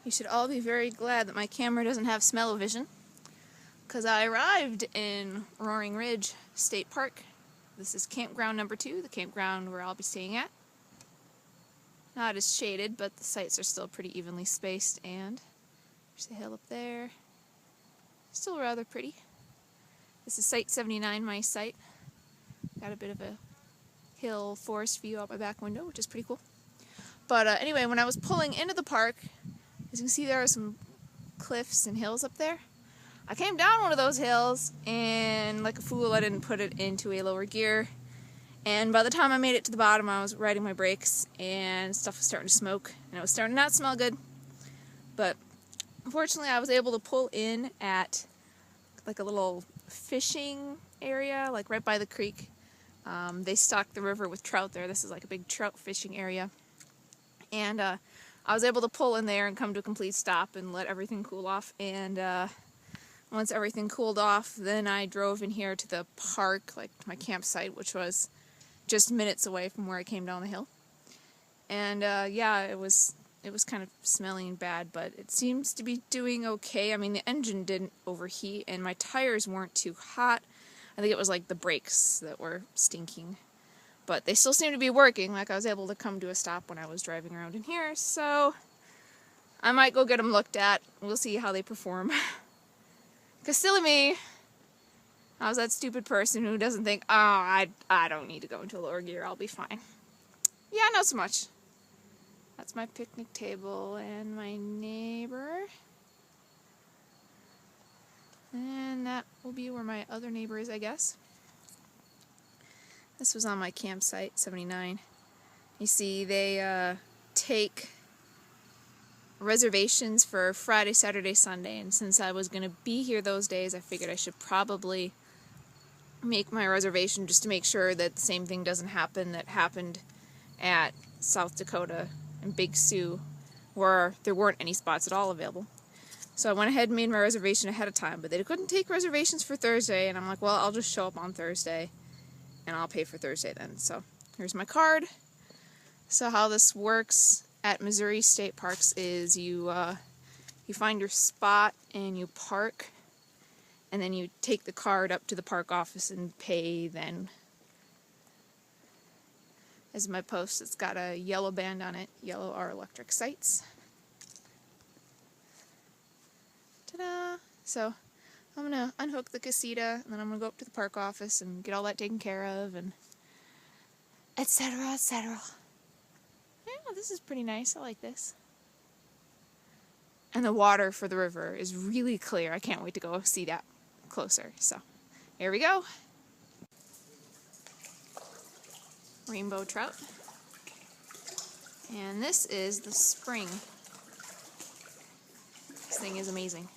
You should all be very glad that my camera doesn't have smell-o-vision, because I arrived in Roaring Ridge State Park. This is campground number 2, the campground where I'll be staying at. Not as shaded, but the sites are still pretty evenly spaced, and there's a hill up there. Still rather pretty. This is Site 79, my site. Got a bit of a hill forest view out my back window, which is pretty cool. But anyway, when I was pulling into the park, as you can see, there are some cliffs and hills up there. I came down one of those hills, and like a fool, I didn't put it into a lower gear. And by the time I made it to the bottom, I was riding my brakes, and stuff was starting to smoke, and it was starting to not smell good. But unfortunately, I was able to pull in at like a little fishing area, like right by the creek. They stock the river with trout there. This is like a big trout fishing area. And I was able to pull in there and come to a complete stop and let everything cool off. And once everything cooled off, then I drove in here to the park, like to my campsite, which was just minutes away from where I came down the hill. And yeah, it was kind of smelling bad, but it seems to be doing okay. I mean, the engine didn't overheat, and my tires weren't too hot. I think it was like the brakes that were stinking. But they still seem to be working. Like, I was able to come to a stop when I was driving around in here, so I might go get them looked at. We'll see how they perform. Because silly me, I was that stupid person who doesn't think, oh, I don't need to go into lower gear, I'll be fine. Yeah, not so much. That's my picnic table and my neighbor. And that will be where my other neighbor is, I guess. This was on my campsite, 79. You see, they take reservations for Friday, Saturday, Sunday, and since I was going to be here those days, I figured I should probably make my reservation just to make sure that the same thing doesn't happen that happened at South Dakota and Big Sioux, where there weren't any spots at all available. So I went ahead and made my reservation ahead of time, but they couldn't take reservations for Thursday, and I'm like, well, I'll just show up on Thursday, and I'll pay for Thursday then. So here's my card. So how this works at Missouri State Parks is you find your spot and you park, and then you take the card up to the park office and pay then. As my post, it's got a yellow band on it. Yellow are electric sites. Ta-da! So I'm going to unhook the casita, and then I'm going to go up to the park office and get all that taken care of, and etc., etc. Yeah, this is pretty nice. I like this. And the water for the river is really clear. I can't wait to go see that closer. So, here we go. Rainbow trout. And this is the spring. This thing is amazing.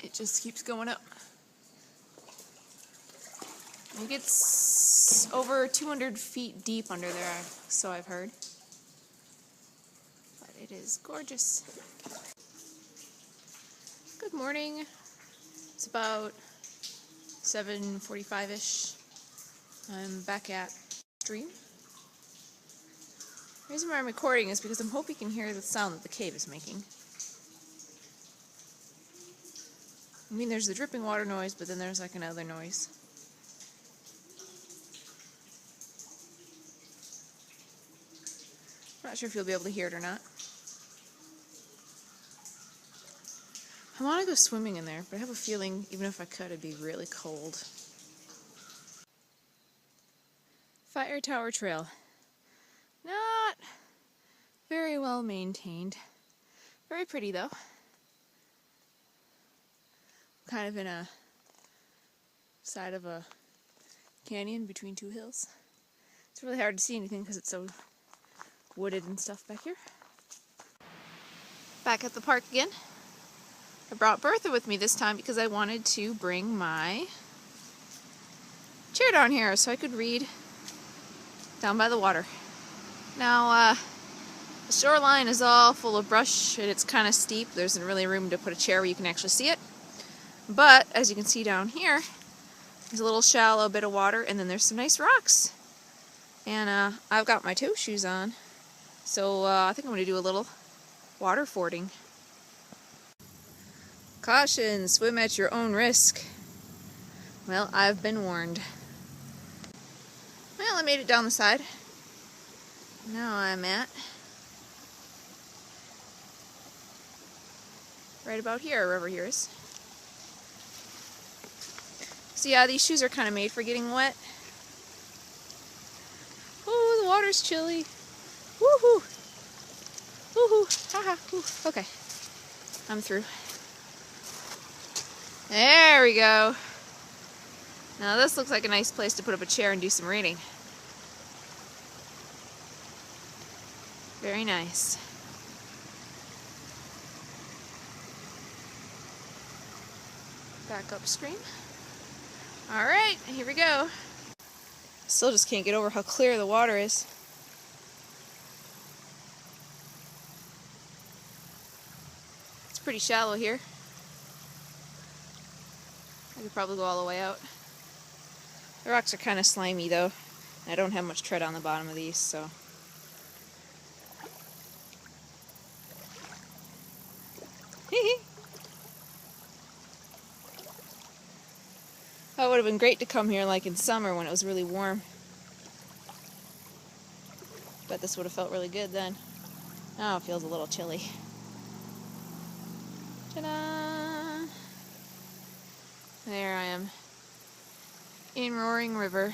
It just keeps going up. It gets over 200 feet deep under there, so I've heard. But it is gorgeous. Good morning. It's about 7:45-ish. I'm back at stream. The reason why I'm recording is because I'm hoping you can hear the sound that the cave is making. I mean, there's the dripping water noise, but then there's like another noise. I'm not sure if you'll be able to hear it or not. I want to go swimming in there, but I have a feeling even if I could, it'd be really cold. Fire Tower Trail. Not very well maintained. Very pretty though. Kind of in a side of a canyon between two hills. It's really hard to see anything because it's so wooded and stuff back here. Back at the park again. I brought Bertha with me this time because I wanted to bring my chair down here so I could read down by the water. Now, the shoreline is all full of brush and it's kind of steep. There isn't really room to put a chair where you can actually see it. But, as you can see down here, there's a little shallow bit of water and then there's some nice rocks. And I've got my toe shoes on So I think I'm going to do a little water fording. Caution, swim at your own risk. Well, I've been warned. Well, I made it down the side. Now I'm at right about here, wherever here is. So yeah, these shoes are kind of made for getting wet. Oh, the water's chilly. Woohoo! Woohoo! Haha! Woo. Okay, I'm through. There we go. Now this looks like a nice place to put up a chair and do some reading. Very nice. Back upstream. Alright, here we go. Still just can't get over how clear the water is. It's pretty shallow here. I could probably go all the way out. The rocks are kind of slimy though. I don't have much tread on the bottom of these, so. That would have been great to come here like in summer when it was really warm. Bet this would have felt really good then. Now it feels a little chilly. Ta-da! There I am in Roaring River.